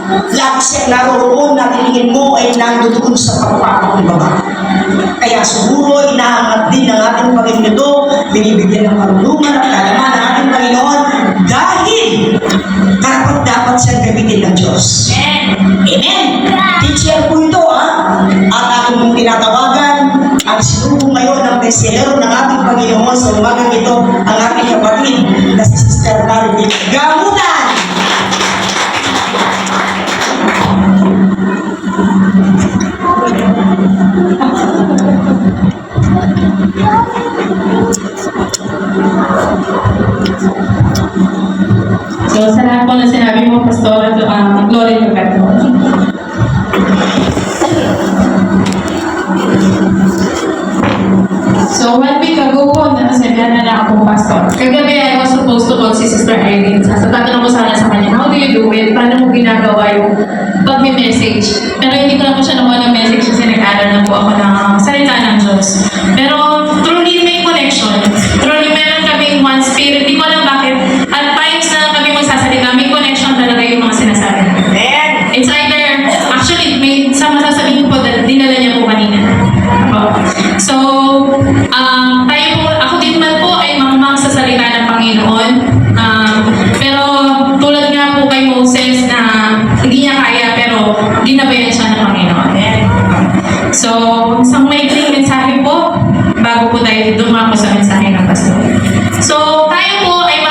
lahat siya naroon na tingin mo ay nandoon sa pagpapang baba. Kaya siguro inaangat din ng ating Panginoon ito, binibigyan ng karunungan at kalaman ng ating Panginoon dahil karapat dapat siyang gamitin ng Diyos. Amen! Teacher po ito, at aking mong tinatawagan ang sinubo ngayon ng bestseller ng ating Panginoon sa umagang ito, ang ating kapatid na si Sister Marvin Gamutan. So, sa lahat po na sinabi mo, Pastor, glory to God. So, 1 week ago po, nasabihan na ako, Pastor. Kagabi, I was supposed to call si Sister Irene. Tatanong ko sana sa kanya, how do you do it? Paano mo ginagawa yung pag-message? Pero hindi ko na po siya nakuha ng message kasi nag-aaral na po ako ng salita ng Diyos. Pero, truly may connection. Truly meron kaming one spirit. Hindi ko alam bakit. At times na kami magsasalita, may connection talaga yung mga sinasabi. It's either, actually, may sa masasabihin po, dinala niya po kanina. So, tayo po, ako din man po ay mamang sa salita ng Panginoon. Pero tulad nga po kay Moses na hindi niya kaya pero ginabayan siya ng Panginoon. So, isang maikling mensahe po bago po tayo dumako sa mensahe ng Pastor. So, tayo po ay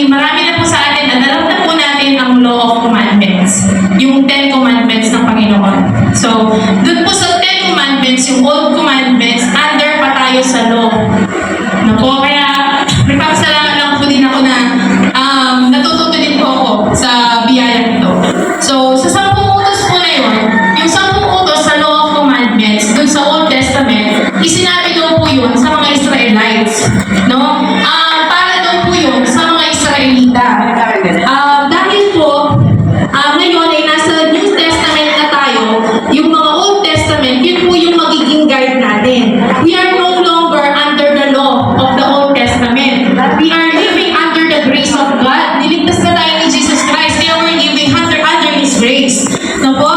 marami na po sa atin at alam na po natin ang Law of Commandments. Yung 10 Commandments ng Panginoon. So, dun po sa 10 Commandments, yung Old Commandments, under pa tayo sa Law. Naku, kaya nagpapasalamat lang po din ako na natututo din po ako sa biyaya nito. So, sa 10 utos po na yun, yung 10 utos sa Law of Commandments, dun sa Old Testament, isinabi daw po yun sa mga Israelites. No? Para daw po yun sa mga Israelita. Dahil po, ngayon ay nasa New Testament na tayo, yung mga Old Testament, yun po yung magiging guide natin. We are no longer under the law of the Old Testament. We are living under the grace of God. Niligtas na tayo ni Jesus Christ, kaya we're living under His grace. No po?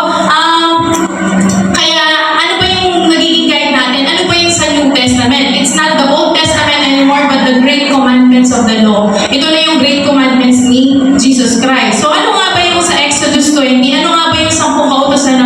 Kaya ano ba yung magiging guide natin? Ano ba yung sa New Testament? It's not the Old Testament anymore, but the great commandments of the law. Ito na yung great commandments ni Jesus Christ. So ano nga ba yung sa Exodus 20? Ano nga ba yung 10 kautosan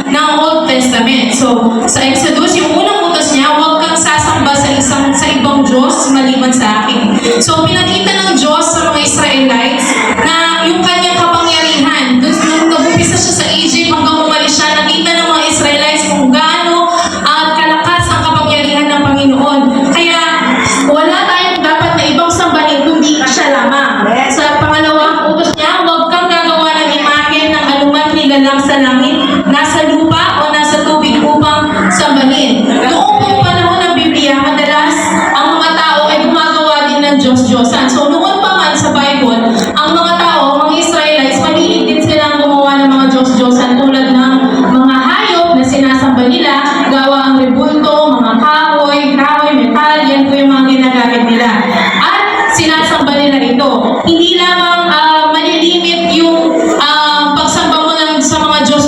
ng Old Testament? So sa Exodus, yung unang utos niya, huwag kang sasamba sa ibang Diyos maliban sa akin. So pinakita ng Diyos sa mga Israelites na yung kanyang kapangyarihan. Nung nag-umpisa siya sa Egypt hanggang umalis siya, nakita ng mga Israelites kung gaano kalakas ang kapangyarihan ng Panginoon. Kaya wala tayong dapat na ibang sambahin kundi siya lamang. Sa pangalawang utos niya, huwag kang gagawa ng imahe ng anuman nilalang sa langit, nasa lupa o nasa tubig upang sambahin. Noong pong panahon ng Biblia, madalas ang mga tao ay gumagawa din ng Diyos-Diyosan. So noon pa man sa Bible, ang mga tao, mga Israelites, mahilig din silang gumawa ng mga Diyos-Diyosan tulad ng mga hayop na sinasamba nila, gawa ang rebulto, mga kahoy, metal, yan po yung mga ginagamit nila. At sinasamba nila ito. Hindi lamang malilimit yung pagsamba mo lang sa mga Diyos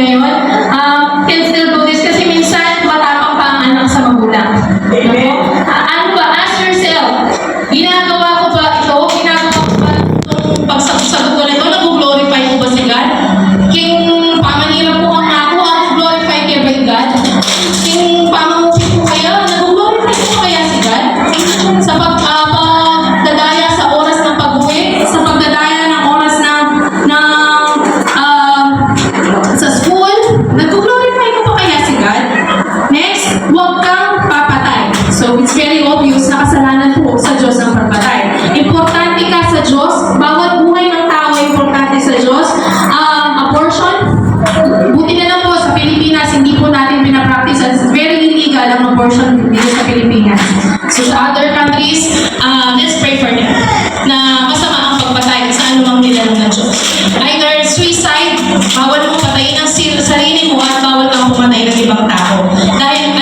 ngayon, can still do this kasi minsan matapang pa ang anak sa magulang. Amen. Ano ba? Ask yourself, ginagawa ko ba ito? Ginagawa ko ba itong pagsagot ko na ito? Nag-glorify ko ba si God? King pamanirap ko ang ako, ang glorify kay by God? King pamangupit ko kaya? Nag-glorify ko kaya si God? Sa pagdadaya sa oras ng pag-uwi, sa pagdadaya ng oras sa school, nag-glorify ko pa kaya si God? Next, huwag kang papatay. So, it's very obvious na kasalanan po sa Diyos ang pagpatay. Importante ka sa Diyos. Bawat buhay ng tao ay importante sa Diyos. Abortion, buti na lang po sa Pilipinas, hindi po natin pinapractice. It's very illegal ang abortion dito sa Pilipinas. So, sa other countries, let's pray for them na masama ang pagpatay sa anumang nilalang ng Diyos. Either suicide, bawal mo patayin ang sarili mo at bawal kang pumatay ng ibang tao. Dahil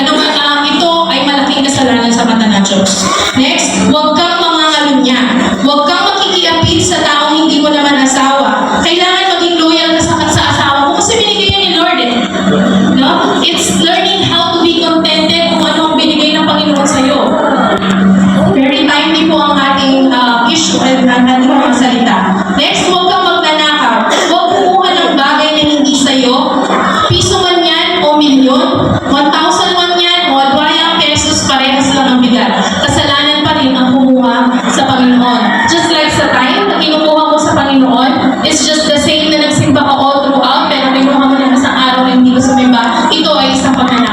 ito ay malaking kasalanan sa mata ng Diyos. Next, huwag kang mangangalunya. Huwag kang makikiapid sa taong hindi mo naman asawa. Kailangan maging loyal ka sa asawa mo kasi binigay yan ni Lord eh. No? It's learning how to be contented kung ano ang binigay ng Panginoon sa'yo. Very timely po ang ating issue at ating mga salita. Next, huwag kang magnanakaw. Huwag kumuha ng bagay na hindi sa'yo. Piso man yan o milyon, 1,000 man yan o 2 pesos, parehas lang ang bigat. Kasalanan pa rin ang kumuha sa Panginoon. Just like sa time na kinukuha mo sa Panginoon, it's just the same na nagsimba ka all throughout, pero kinuha mo na isang araw na hindi ko sumimba, ito ay isang pagnanakaw.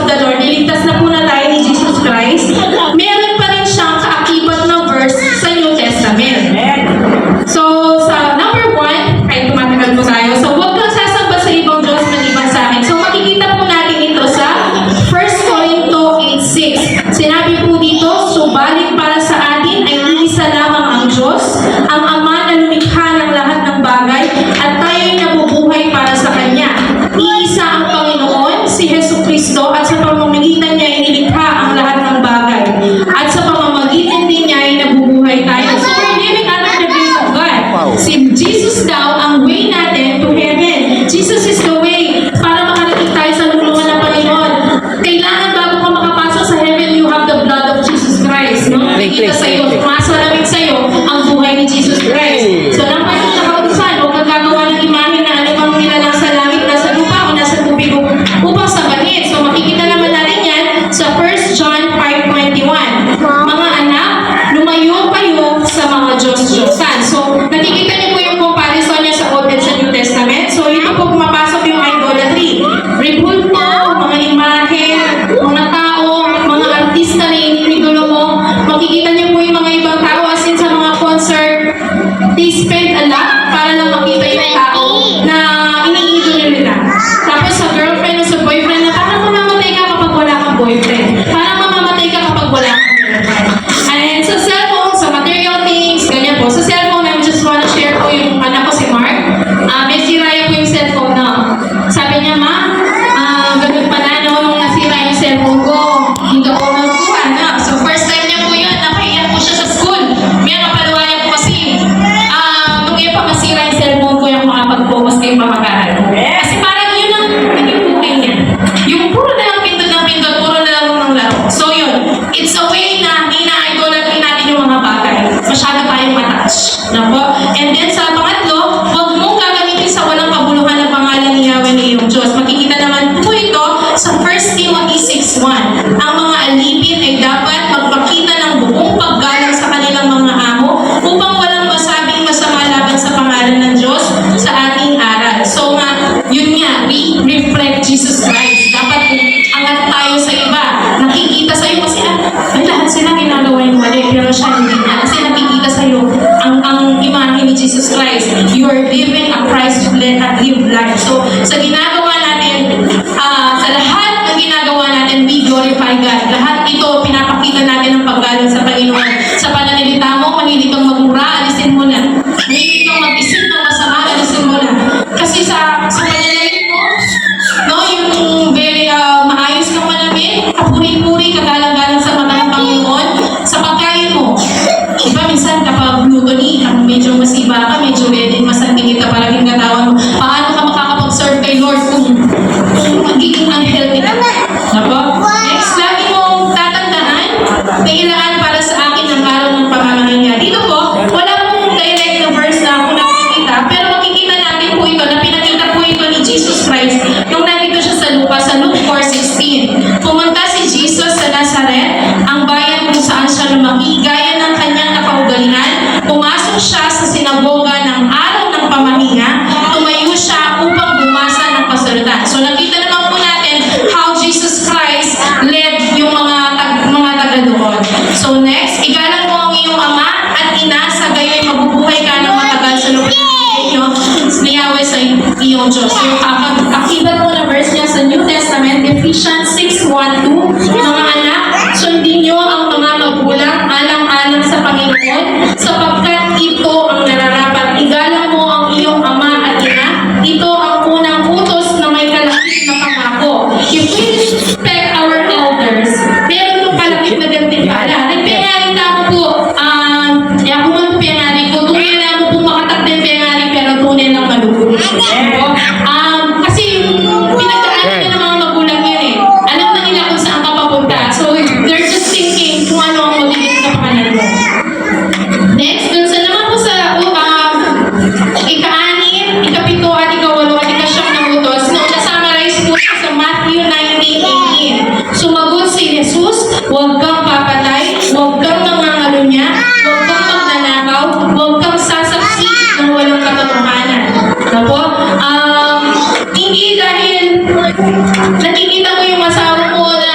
the Lord, niligtas na po na tayo ni Jesus Christ, meron pa rin siyang kaakibat na verse sa New Testament. So, sa number 1, kahit tumatagal po tayo, so huwag kang sasamba sa ibang Diyos maliban sa akin. So, makikita po natin ito sa 1 Corinto 8:6. Sinabi po dito, subalit para sa atin ay iisa lamang ang Diyos, ang Ama na lumikha ng lahat ng bagay, at tayo'y nabubuhay para sa Kanya. Iisa ang Panginoon, si Jesucristo, at sa pamamagitan niya ay nilikha ang lahat ng bagay. At sa pamamagitan din niya ay nabubuhay tayo. So we're living under the grace of God. Si Jesus daw ang way natin to heaven. Jesus is the way para makarating tayo sa lulungan ng Panginoon. Kailangan bago ka makapasok sa heaven, you have the blood of Jesus Christ. No? Nakikita sa'yo, masalamig sa'yo ang buhay ni Jesus Christ. So number 2 na kautusan, huwag kang gagawa ng imahe na anumang nilalang sa langit, nasa lupa o nasa tubig upang sabahin. So makikita naman natin yan sa 1 John 5:21. Mga anak, lumayo kayo sa mga Diyos-Diyosan. So nakikita niyo po yung comparison niya sa Old and sa New Testament. So ito po pumapasok yung idolatry. Rebulto, mga imahe, mga tao, mga artista na inidolo mo. Makikita niyo po yung mga ibang tao as in sa mga concert, they spend a lot para lang makita yung tao na iniidolo nila. Tapos sa girlfriend o sa boyfriend na parang mamamatay ka kapag wala kang boyfriend. Parang mamamatay ka kapag wala kang girlfriend. And sa cellphone, sa material things, ganyan po. Sa cellphone, I just wanna share po yung anak ko si Mark. May siraya po yung cellphone na. Sabi niya, ma, ganun pala no, nung nasira yung cellphone ko, hindi ako magkuha na. So first time niya po yun, napaiyak po siya sa school. May kapaluwayan po kasi, nung iya pa masira yung cellphone ko, yung makapag-focus kayo pamagahan. Kasi parang yun ang naging buhay niya. Yung puro na lang pindot ng pindot, puro na lang ng laro. So yun, it's a way na ina-idolatry natin yung mga bagay. Masyado tayong attached. Nako? And then sa pangatlo, huwag mong gagamitin sa walang kabuluhan ng pangalan ni Yahweh na iyong Diyos. Makikita naman po ito sa 1 Timothy 6:1. Ang mga alipin ay dapat magpakita ng buong paggalang sa kanilang mga amo upang walang masabing masama laban sa pangalan ng Diyos sa ating aral. So nga, yun nga, we reflect Jesus Christ. Dapat angat tayo sa iba. Nakikita sa'yo kasi ay lahat sila ginagawa yung mali, pero siya hindi niya. Kasi nakikita sa'yo ang imahe ni Jesus Christ. You are living a Christ-led life. So sa ginagawa natin, sa lahat ng ginagawa natin, we glorify God. Lahat ito, pinapakita natin ang paggalang sa Panginoon. Sa pananalita mo, manilitong magmura, alisin mo na. Manilitong mag-isip ng masama, alisin mo na. Kasi sa pananalita mo, no, yung very maayos kang malamin, kapuri-puri, kagalang-galang sa mata ng Panginoon, sa pagkain mo. Diba, minsan kapag gluttony, medyo masiba ka, medyo ready, masangkingit ka palaging katawan mo. Paano ka makakapag-serve kay Lord kung magiging unhealthy ka? Diba? Next, lagi mong tatandaan, kailangan para sa akin ang araw ng pamamahinga. Dito po, wala pong direct na verse na ako nakikita, pero makikita natin po ito, na pinakita po ito ni Jesus Christ nung nandito siya sa lupa, sa Luke 4:16. Pumunta si Jesus sa Nazaret, ang bayan kung saan siya lumaki, gaya ng kanyang nakaugalingan. Pumasok siya sa sinagoga ng araw ng pamahinga, tumayo siya upang bumasa ng kasulatan. So nakita naman po natin how Jesus Christ led yung mga taga doon. So next, igalang mo ang iyong ama at ina, sa gayo'y mabubuhay ka ng matagal sa loob ni Yahweh sa iyong Diyos. So akibat mo na verse niya sa New Testament, Ephesians 6:1-2. Mga anak, sundin niyo ang mga magulang alang-alang sa Panginoon, sapagkat ito ang nararapat. Igalang mo ang iyong ama at ina. Ito ang unang utos na may kalakip na pangako. If we respect our elders, meron itong kalakip na gantimpala. Nagpiyari na ako po, kung ano piyari ko, tunay na ako po makatakdeng piyari, pero tunay lang malugod. Kasi pinagdaanan na ng mga magulang yun eh. Alam na nila kung saan ka papunta. So they're just thinking kung ano ang magiging kapakanan mo. Next, dun sa naman po sa ika-6, ika-7 at ika-8 at ika-9 na utos, na na-summarize po siya sa Matthew 19:18. Sumagot si Jesus, huwag kang papatay, huwag kang mangangalunya, huwag kang magnanakaw, huwag kang sasaksi ng walang katotohanan. Hindi dahil nakikita mo yung asawa mo na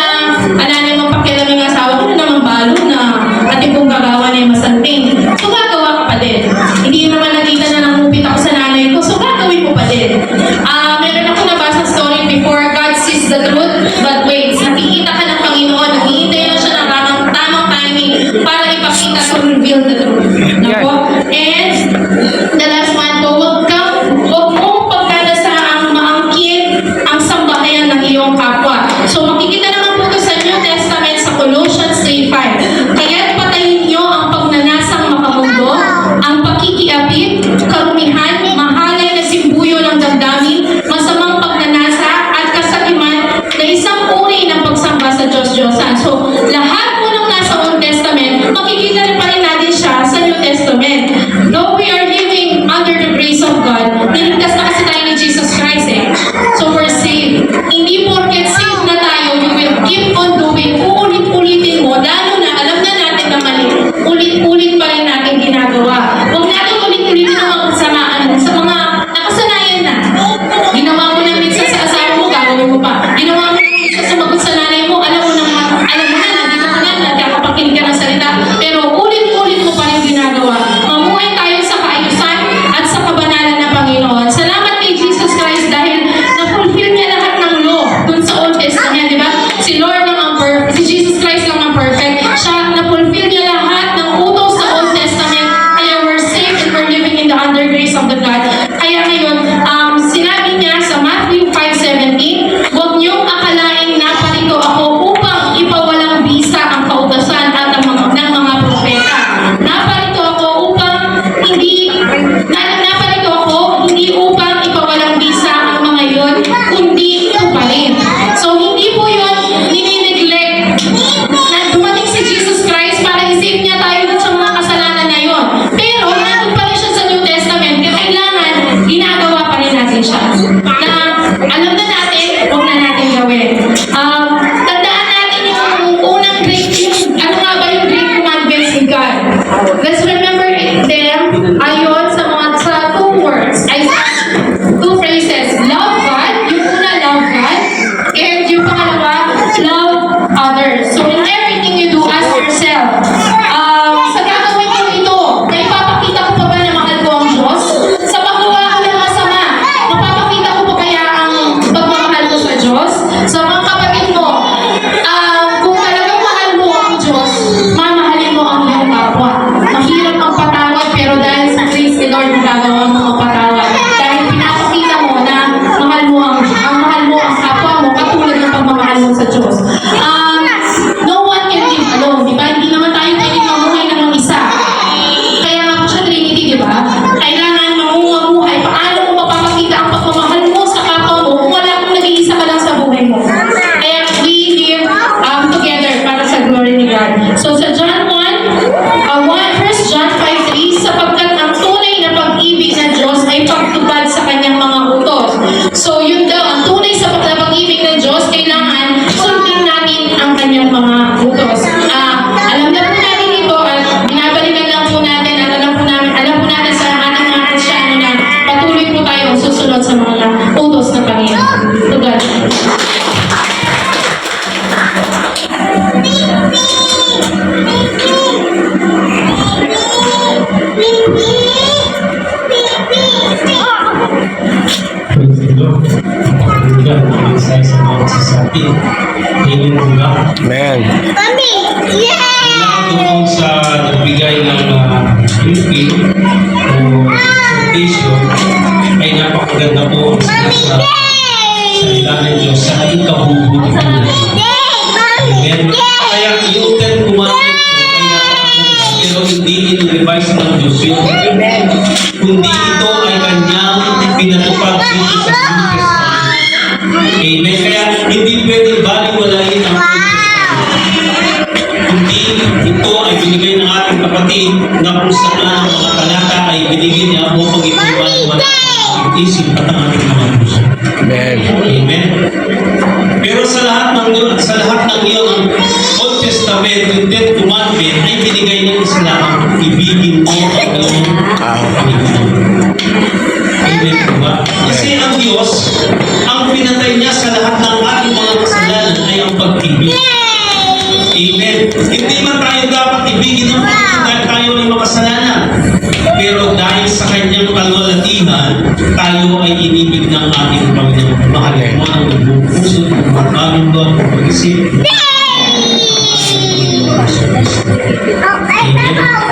So sa John 1 John 5:3, sapagkat ang tunay na pag-ibig ng Diyos ay pagtupad sa kanyang mga utos. So yun daw, ang tunay sa pag-ibig ng Diyos, kailangan sundin natin ang kanyang mga utos. Alam na po natin ito at binabalikan lang po natin at alam po natin sa ating mga Kristyano na patuloy po tayong susunod sa mga utos ng Panginoon. To God. Praise the Lord. Hallelujah. Mag-isay sa mga magsasabi. Amen po ba? Amen. Kailangan doon sa nagbigay ng briefing o presentation ay napakaganda po ang sa salita ng Diyos sa ikabubuti po natin. Amen. Kaya yung Ten Commandments po ay napakaganda pero hindi in-revise ng Diyos yun. Kundi ito ay kanyang pinatupag dito sa New Testament. Amen. Kaya hindi pwedeng baliwalain ang New Testament. Kundi ito ay binigay ng ating kapatid na kung saan ang mga talata ay binigay niya upang ipaliwanag ang isip at ang ating mga puso. Amen. Amen. Pero sa lahat ng iyong Old Testament, yung Ten Commandment ay binigay ng isa lamang, ibigin mo ang iyong Panginoon. Amen po ba? Kasi ang Diyos, ang pinatay niya sa lahat ng ating mga kasalanan ay ang pag-ibig. Amen. Hindi man tayo dapat ibigin ng Panginoon dahil tayo ay makasalanan. Pero dahil sa kanyang kalwalatihan, tayo ay inibig ng ating Panginoon. Mahalin mo ang buong puso, magmamang doon, pag-isip. Amen.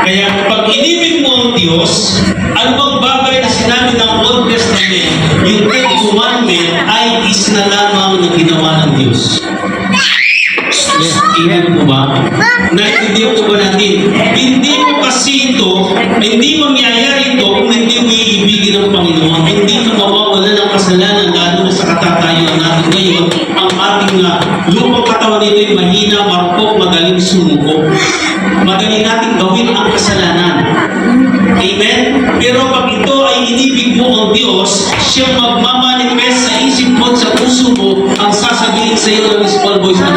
Kaya pag inibig mo ang Diyos, ano bang bagay na sinabi ng Old Testament, yung Ten Commandment ay isa na lamang na ginawa ng Diyos. Amen po ba? Naintindihan po ba natin? Hindi mo kasi ito, hindi mangyayari ito kung hindi mo iibigin ng Panginoon. Hindi ka mawawala ng kasalanan, lalo na sa katatayuan natin ngayon. Ang ating lupang katawan nito ay mahina, marupok, magaling sumuko. Madali natin gawin ang kasalanan. Amen? Pero pag ito ay inibig mo ang Diyos, siya magmamanifest sa isip mo at sa puso mo ang sasabihin sa iyo ng small voice na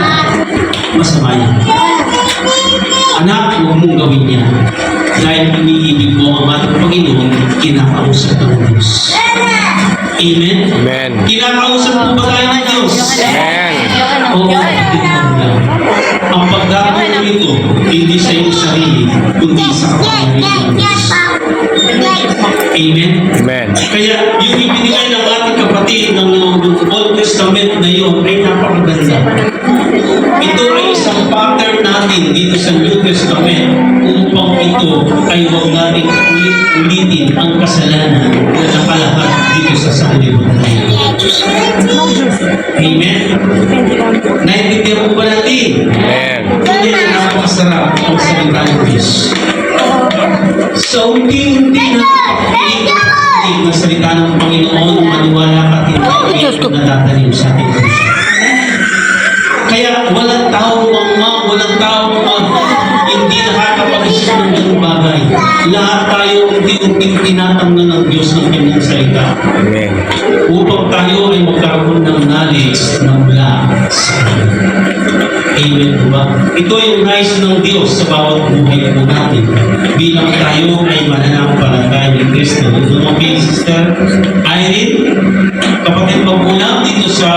masama yan. Anak, huwag mong gawin yan. Dahil iniibig mo ang ating Panginoon, kinakausap ng Diyos. Amen? Amen. Kinakausap mo ba tayo ng Diyos? Amen. Oo, ang pagdamay mo ito, hindi sa iyong sarili, kundi sa kapangyarihan ng Diyos. Amen? Amen. Kaya yung ibinigay ng ating kapatid ng Old Testament na yun ay napakaganda. Ito ay isang pattern natin dito sa New Testament upang ito ay huwag natin ulitin ang kasalanan na nakalahat dito sa sanlibutan natin. Amen? Naintindihan mo ba natin? Amen. Hindi na napakasarap ang salita ng Diyos. So, hindi na na salita ng Panginoon, maniwala ka at hindi na natatanim sa ating puso. Kaya walang taong walang taong hindi nakakapag-isip ng ganung bagay. Lahat tayo unti-unting tinatangnan ng Diyos ng kanyang salita. Amen. Upang tayo ay magkaroon ng knowledge na mula sa Kanya. Amen po ba? Ito yung nais ng Diyos sa bawat buhay po natin. Bilang tayo ay mananampalataya ni Kristo. Dumapin, Sister Irene, kapatid magmula dito sa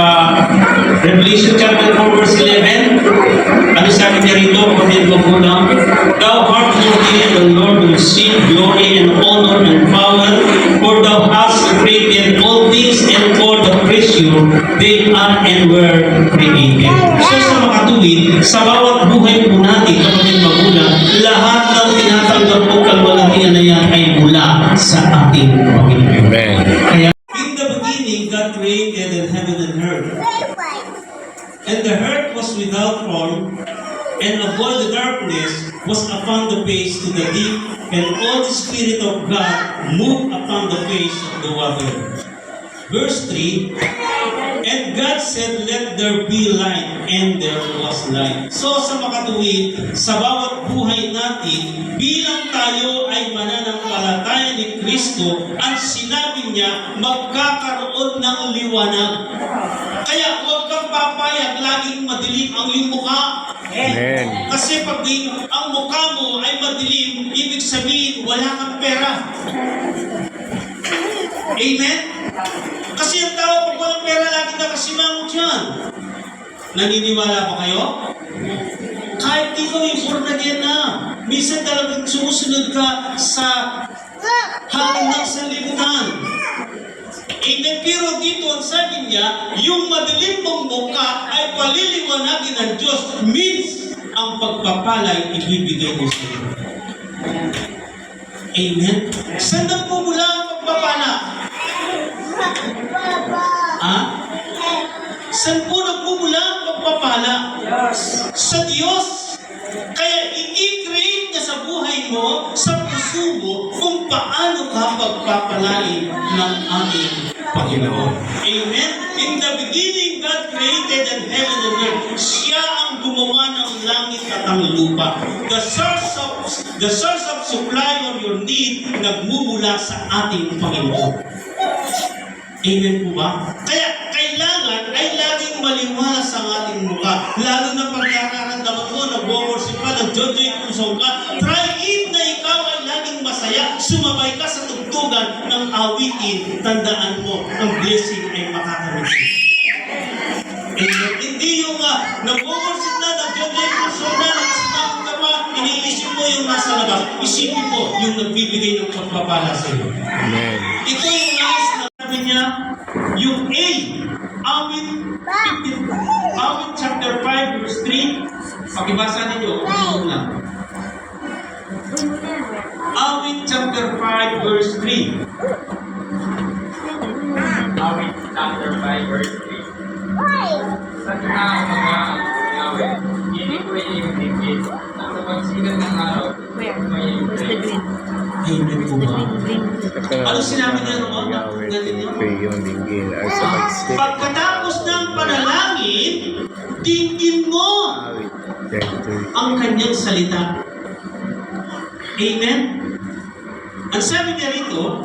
Revelation chapter 4 verse 11. Ano sabi niya rito, kapatid magmula? Thou art worthy and the Lord will receive glory and honor and power, for thou hast created all things, and for the pressure they are and were created. So sa makatuwid, sa bawat buhay po natin, kapatid magulang, lahat ng tinatanggap po kalwalatian na yan ay mula sa ating Panginoon. Amen. Kaya, in the beginning, God created in heaven and earth. And the earth was without form, and a void of darkness was upon the face to the deep, and all the Spirit of God moved upon the face of the water. Verse 3, and And God said, let there be light, and there was light. So sa makatuwid, sa bawat buhay natin, bilang tayo ay mananampalataya ni Kristo, ang sinabi niya, magkakaroon ng liwanag. Kaya huwag kang papayag, laging madilim ang iyong mukha. Amen. Kasi pag ang mukha mo ay madilim, ibig sabihin, wala kang pera. Amen? Kasi ang tao pag walang pera, lagi nakasimangot yan. Naniniwala ba kayo? Kahit di ko yung born again na, minsan talagang sumusunod ka sa hangin ng sanlibutan. Amen? Pero dito ang sabi niya, yung madilim mong mukha ay paliliwanagin ng Diyos, means ang pagpapalay ibibigay mo sa iyo. Amen? Saan nagmumula ang pagpapala? Ha? Saan po nagmumula ang pagpapala? Sa Diyos. Kaya i-create niya sa buhay mo, sa puso mo, kung paano ka pagpapalain ng ating Panginoon. Amen? In the beginning, God created the heaven and earth. Siya ang gumawa ng langit at ang lupa. The source of supply of your need nagmumula sa ating Panginoon. Amen po ba? Kaya kailangan ay laging maliwalas ang ating mukha. Lalo na pag nararamdaman mo, nag-worship ka, nag-joy puso ka, try it na ikaw ay laging masaya. Sumabay ka sa tugtugan ng awitin. Tandaan mo, ang blessing ay makakarating. Amen. Hindi yung nag-worship na, nag-joy puso na, nagsimangot ka pa, iniisip mo yung nasa labas. Isipin mo yung nagbibigay ng pagpapala sa iyo. Amen. Ito yung nais na sabi niya, yung A, Awit chapter 5 verse 3. Pakibasa ninyo, ano lang. Awit chapter 5 verse 3. Awit chapter 5 verse 3. Sa gitna ng mga Yahweh, hindi ko iibigin at sa pagsikat ng araw, may iibigin. Amen po ba? Ano sinabi niya noon? Yung dinggin ay sa pagsikat. Pagkatapos ng panalangin, dinggin mo ang kanyang salita. Amen? Ang sabi niya rito,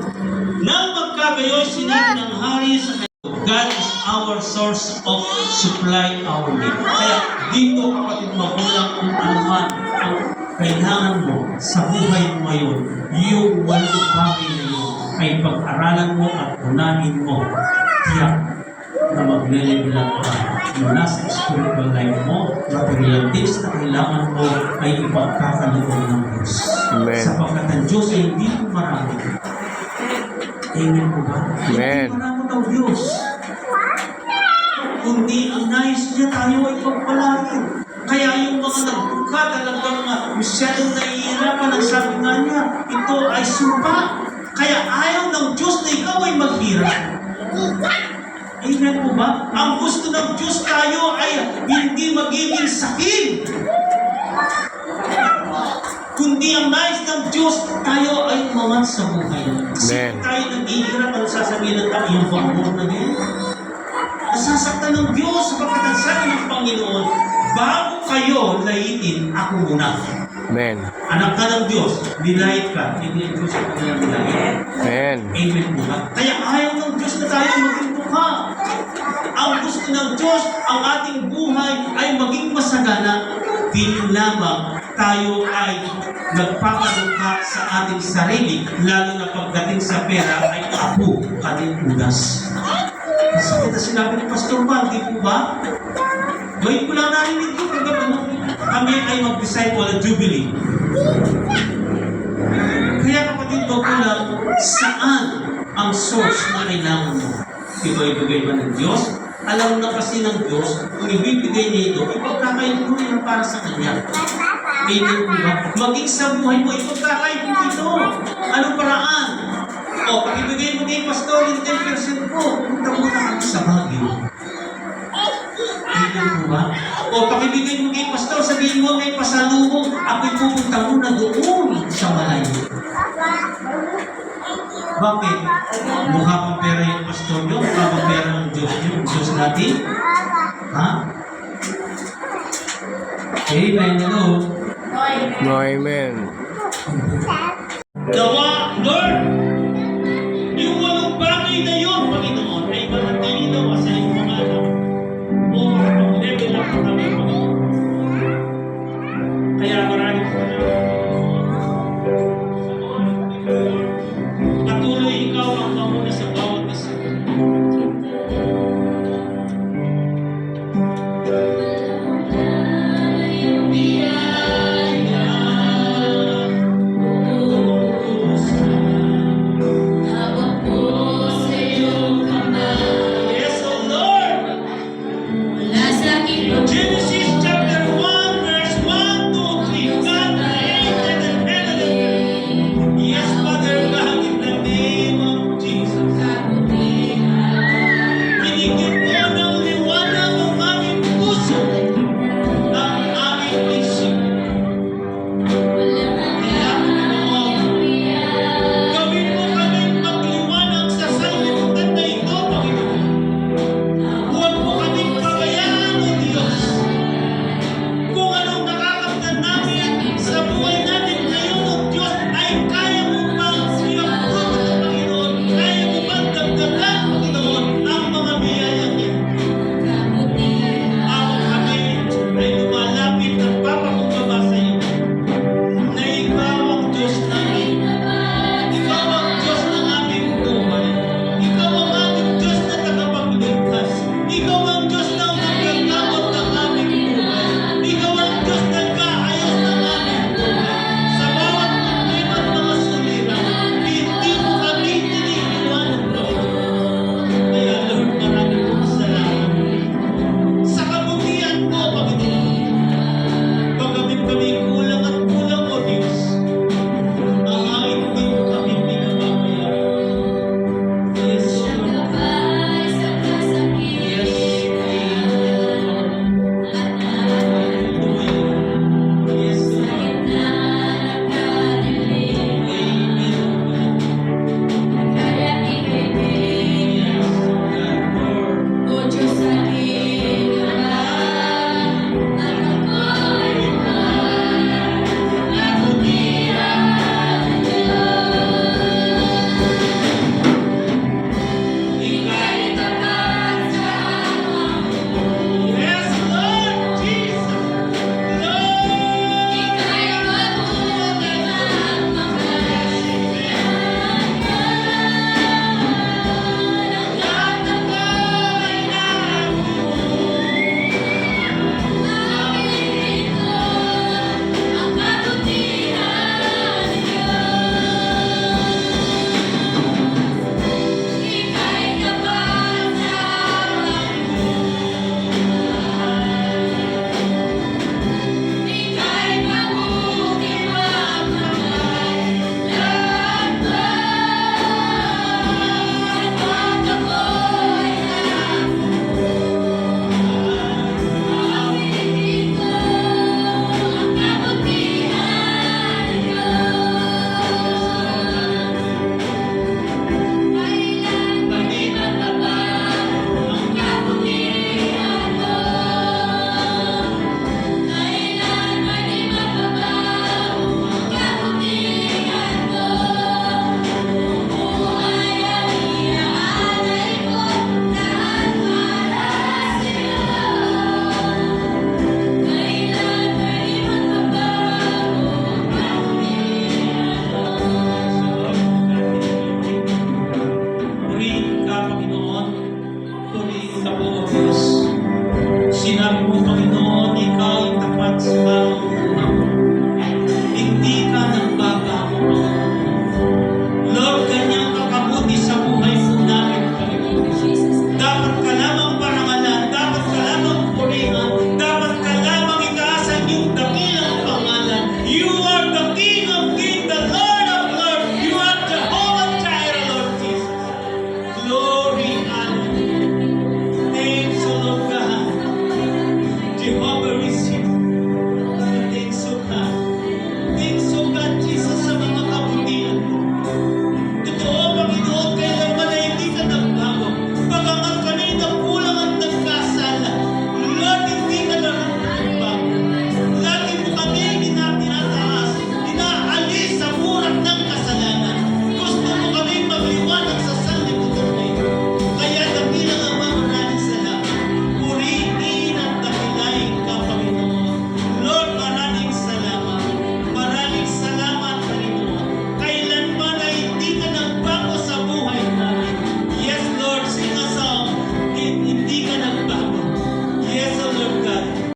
nang magkagayoy sinabi ng hari sa kanya, God is our source of supply our need. Kaya dito kapatid magulang kung ano man ang kailangan mo sa buhay mo ngayon, yung walong bagay na yun ay pag-aralan mo at unahin mo. Tiyak na maglelevelan ka mula sa spiritual life mo, material things na kailangan mo ay ipagkakaluan ng Diyos. Amen. Sapagkat ang Diyos ay hindi mo marami. Amen po ba? Amen. Hindi marami ng Diyos. Kundi ang nais niya tayo ay pagpalain. Kaya yung mga nagbuka talagang masyadong nahihirapan ang sabi nga niya, ito ay sumpa. Kaya ayaw ng Diyos na ikaw ay maghirap. Amen po ba? Ang gusto ng Diyos tayo ay hindi magiging sakit. Kundi ang nais ng Diyos tayo ay umangat sa buhay. Kasi Amen. tayo naghihirap, ano sasabihin ng tayo yung pangbuo na din? Nasasaktan ng Diyos sapagkat ang sabi ng Panginoon, bago kayo layitin, ako muna. Amen. Anak ka ng Diyos, dinahit ka, hindi ang Diyos ang kanyang dinahit. Amen. Amen po ba? Kaya ayaw ng Diyos na tayo maging mukha. Ang gusto ng Diyos, ang ating buhay ay maging masagana. Di lamang tayo ay nagpapaluka sa ating sarili, lalo na pagdating sa pera ay apo kaning udas. Kasi kita sinabi ni Pastor Juan, di po ba? Ngayon ko lang narinig ko kami ay mag-disciple at Jubilee. Kaya kapatid ko lang, saan ang source na kailangan mo? Ibigay ba ng Diyos? Alam na kasi ng Diyos, kung ibibigay niya ito, ipagkakain mo yan para sa Kanya. Amen po ba? Maging sa buhay mo, ipagkakain mo ito. Anong paraan? O, pag ibigay mo kay Pastor yung 10% ko, punta mo na kami sa Baguio. Amen po ba? O pakibigay mo kay pastor, sabihin mo may pasalubong, ako'y pupunta muna doon sa malayo. Bakit? Mukha pang pera yung pastor nyo, mukha pang pera ng Diyos nyo, Diyos natin? Ha? Amen, hello? No, amen. Gawa, Lord!